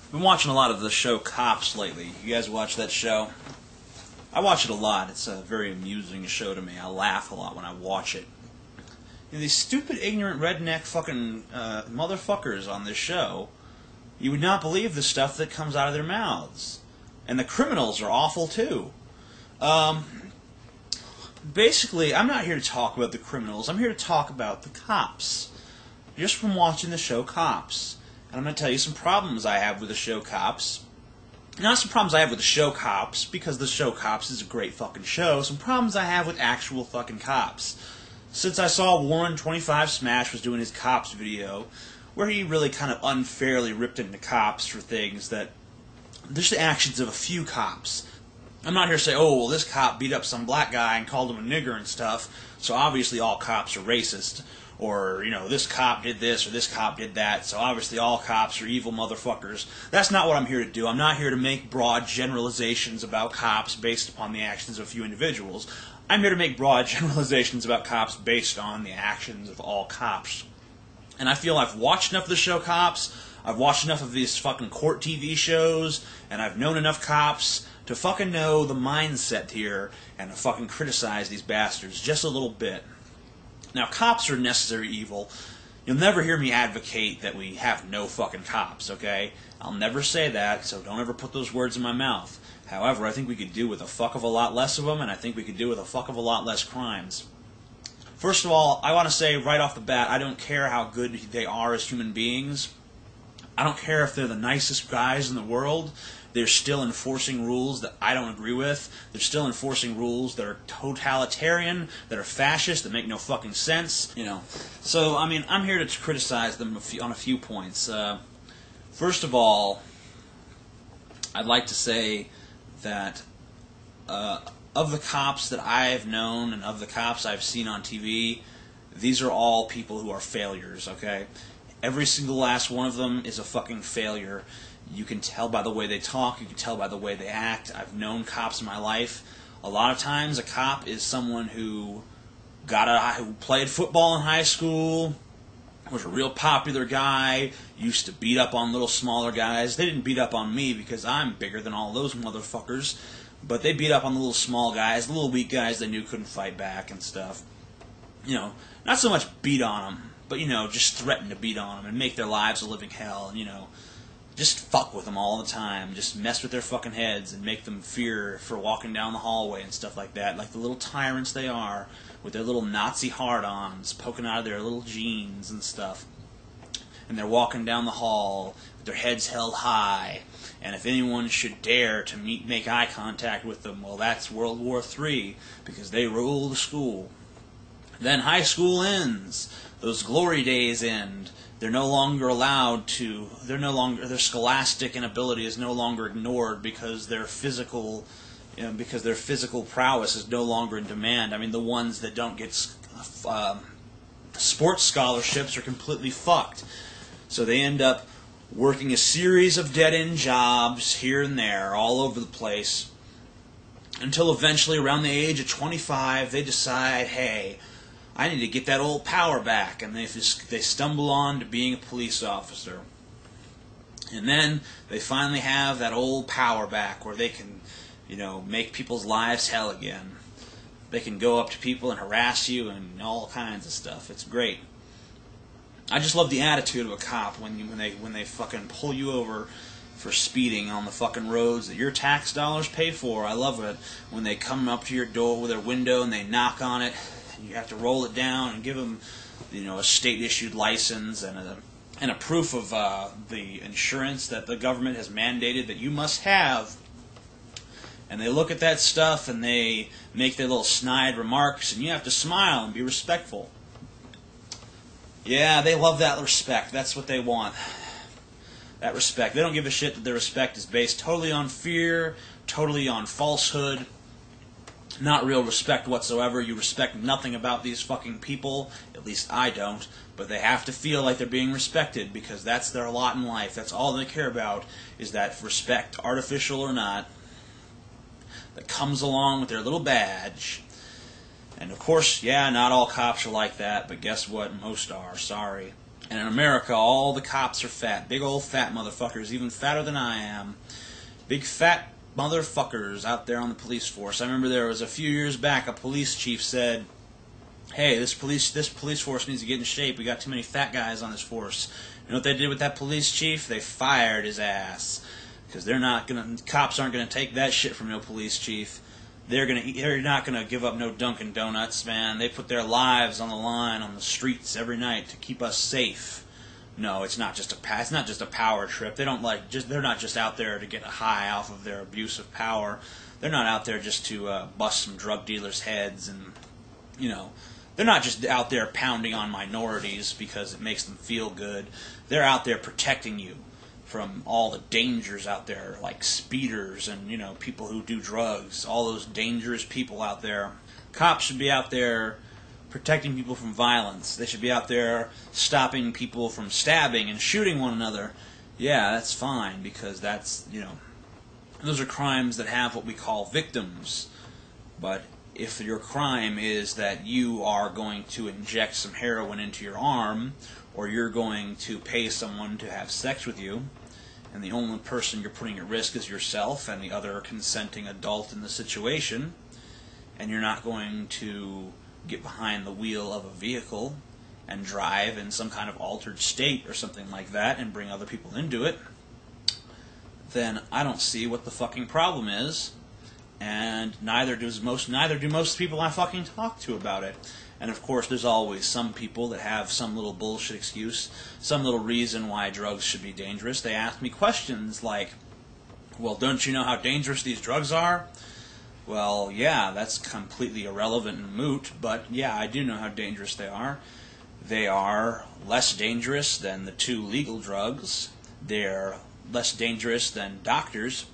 I've been watching a lot of the show Cops lately. You guys watch that show? I watch it a lot. It's a very amusing show to me. I laugh a lot when I watch it. You know, these stupid, ignorant, redneck fucking motherfuckers on this show, you would not believe the stuff that comes out of their mouths. And the criminals are awful, too. Basically, I'm not here to talk about the criminals. I'm here to talk about the cops. Just from watching the show Cops. And I'm going to tell you some problems I have with the show Cops. Not some problems I have with the show Cops, because the show Cops is a great fucking show. Some problems I have with actual fucking cops. Since I saw Warren 25 Smash was doing his Cops video, where he really kind of unfairly ripped into cops for things that... There's the actions of a few cops. I'm not here to say, oh, well, this cop beat up some black guy and called him a nigger and stuff, so obviously all cops are racist. Or, you know, this cop did this or this cop did that, so obviously all cops are evil motherfuckers. That's not what I'm here to do. I'm not here to make broad generalizations about cops based upon the actions of a few individuals. I'm here to make broad generalizations about cops based on the actions of all cops. And I feel I've watched enough of the show Cops, I've watched enough of these fucking court TV shows, and I've known enough cops to fucking know the mindset here and to fucking criticize these bastards just a little bit. Now, cops are necessary evil. You'll never hear me advocate that we have no fucking cops, okay? I'll never say that, so don't ever put those words in my mouth. However, I think we could do with a fuck of a lot less of them, and I think we could do with a fuck of a lot less crimes. First of all, I want to say right off the bat, I don't care how good they are as human beings. I don't care if they're the nicest guys in the world. They're still enforcing rules that I don't agree with. They're still enforcing rules that are totalitarian, that are fascist, that make no fucking sense. You know, so I mean, I'm here to criticize them on a few points. First of all, I'd like to say that of the cops that I've known and of the cops I've seen on TV, these are all people who are failures. Okay, every single last one of them is a fucking failure. You can tell by the way they talk, you can tell by the way they act. I've known cops in my life. A lot of times a cop is someone who who played football in high school, was a real popular guy, used to beat up on little smaller guys. They didn't beat up on me because I'm bigger than all those motherfuckers, but they beat up on the little small guys, the little weak guys they knew couldn't fight back and stuff. You know, not so much beat on them, but, you know, just threaten to beat on them and make their lives a living hell, and, you know, just fuck with them all the time. Just mess with their fucking heads and make them fear for walking down the hallway and stuff like that. Like the little tyrants they are, with their little Nazi hard-ons poking out of their little jeans and stuff. And they're walking down the hall with their heads held high. And if anyone should dare to make eye contact with them, well, that's World War III, because they rule the school. Then high school ends. Those glory days end. They're no longer allowed to, their scholastic inability is no longer ignored because their physical prowess is no longer in demand. I mean, the ones that don't get sports scholarships are completely fucked. So they end up working a series of dead-end jobs here and there, all over the place, until eventually, around the age of 25, they decide, hey, I need to get that old power back, and they stumble on to being a police officer. And then they finally have that old power back where they can, you know, make people's lives hell again. They can go up to people and harass you and all kinds of stuff. It's great. I just love the attitude of a cop when they fucking pull you over for speeding on the fucking roads that your tax dollars pay for. I love it when they come up to your door with their window and they knock on it. You have to roll it down and give them, you know, a state-issued license and a proof of the insurance that the government has mandated that you must have. And they look at that stuff and they make their little snide remarks, and you have to smile and be respectful. Yeah, they love that respect. That's what they want. That respect. They don't give a shit that their respect is based totally on fear, totally on falsehood. Not real respect whatsoever. You respect nothing about these fucking people. At least I don't. But they have to feel like they're being respected because that's their lot in life. That's all they care about, is that respect, artificial or not, that comes along with their little badge. And of course, yeah, not all cops are like that, but guess what? Most are. Sorry. And in America, all the cops are fat. Big old fat motherfuckers, even fatter than I am. Big fat motherfuckers out there on the police force. I remember there was a few years back, a police chief said, hey, this police force needs to get in shape. We got too many fat guys on this force. You know what they did with that police chief? They fired his ass. Because cops aren't gonna take that shit from no police chief. They're not gonna give up no Dunkin' Donuts, man. They put their lives on the line on the streets every night to keep us safe. No, it's not just a power trip. They're not just out there to get a high off of their abuse of power. They're not out there just to bust some drug dealers' heads, and they're not just out there pounding on minorities because it makes them feel good. They're out there protecting you from all the dangers out there, like speeders and, people who do drugs, all those dangerous people out there. Cops should be out there protecting people from violence. They should be out there stopping people from stabbing and shooting one another. Yeah, that's fine, because those are crimes that have what we call victims. But if your crime is that you are going to inject some heroin into your arm, or you're going to pay someone to have sex with you, and the only person you're putting at risk is yourself and the other consenting adult in the situation, and you're not going to get behind the wheel of a vehicle and drive in some kind of altered state or something like that and bring other people into it, then I don't see what the fucking problem is, and neither do most people I fucking talk to about it. And of course, there's always some people that have some little bullshit excuse, some little reason why drugs should be dangerous. They ask me questions like, well, don't you know how dangerous these drugs are? Well, yeah, that's completely irrelevant and moot, but yeah, I do know how dangerous they are. They are less dangerous than the 2 legal drugs. They're less dangerous than doctors.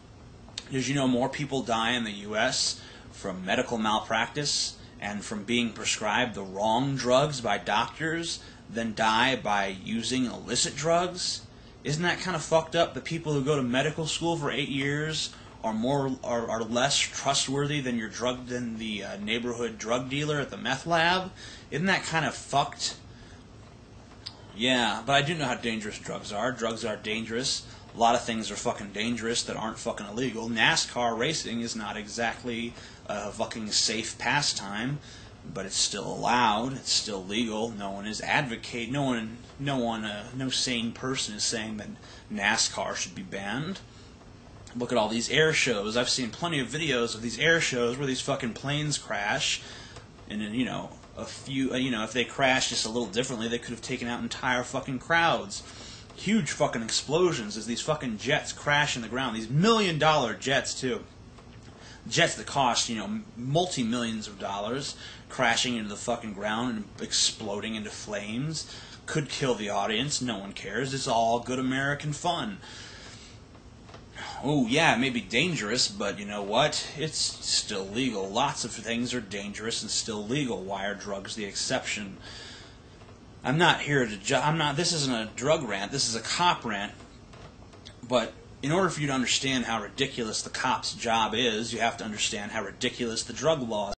Did you know more people die in the U.S. from medical malpractice and from being prescribed the wrong drugs by doctors than die by using illicit drugs? Isn't that kind of fucked up? The people who go to medical school for 8 years are less trustworthy than the neighborhood drug dealer at the meth lab? Isn't that kind of fucked? Yeah, but I do know how dangerous drugs are. Drugs are dangerous. A lot of things are fucking dangerous that aren't fucking illegal. NASCAR racing is not exactly a fucking safe pastime, but it's still allowed. It's still legal. No one is advocating. No sane person is saying that NASCAR should be banned. Look at all these air shows. I've seen plenty of videos of these air shows where these fucking planes crash, and then, if they crashed just a little differently, they could have taken out entire fucking crowds. Huge fucking explosions as these fucking jets crash in the ground. These $1 million jets, too. Jets that cost, multi-millions of dollars, crashing into the fucking ground and exploding into flames. Could kill the audience. No one cares. It's all good American fun. Oh, yeah, it may be dangerous, but you know what? It's still legal. Lots of things are dangerous and still legal. Why are drugs the exception? I'm not here to this isn't a drug rant, this is a cop rant. But in order for you to understand how ridiculous the cop's job is, you have to understand how ridiculous the drug laws